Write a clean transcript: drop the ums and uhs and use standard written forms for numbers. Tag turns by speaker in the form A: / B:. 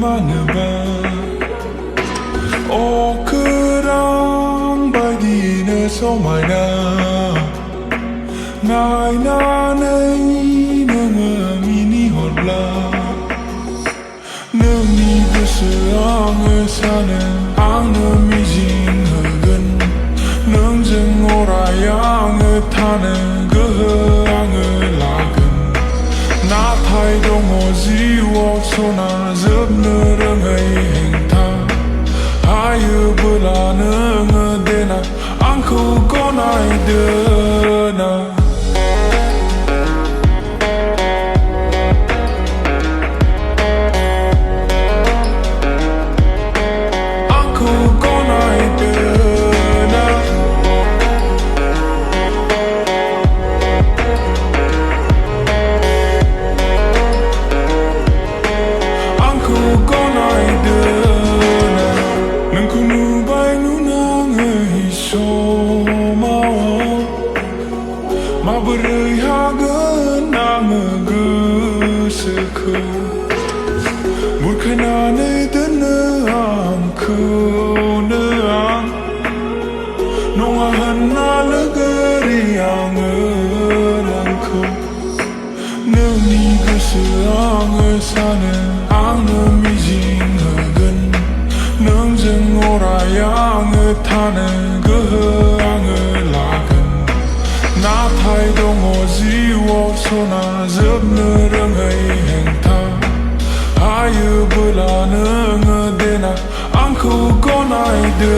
A: मानोबा अखोरां बायदिनो समायना नायनानै नोङो मिनिहरब्ला नोंनि गोसोआ आङो सानो आंनो मिजिं होगोन नोंजों अराय आङो थानो गोहो आङो लागोन नाथाय दङ जिउआव सना जोबनो रोङै हेंथा हायोबोला नोङो देनां आंखौ गनायदोना माबोरै हागोन आङो गोसोखौ बुरखायनानै दोननो आंखौनो आं नङा होनना लोगोरि आङो नोंखौ नोंनि गोसोआ आङो सानो आंनो मिजिं होगोन नोंजों अराय आङो थानो गोहो आङो लागोन नाथाय दङ जिउआव सना जोबनो रोङै हेंथा हायोबोला नोङो देनां आंखौ गनायदो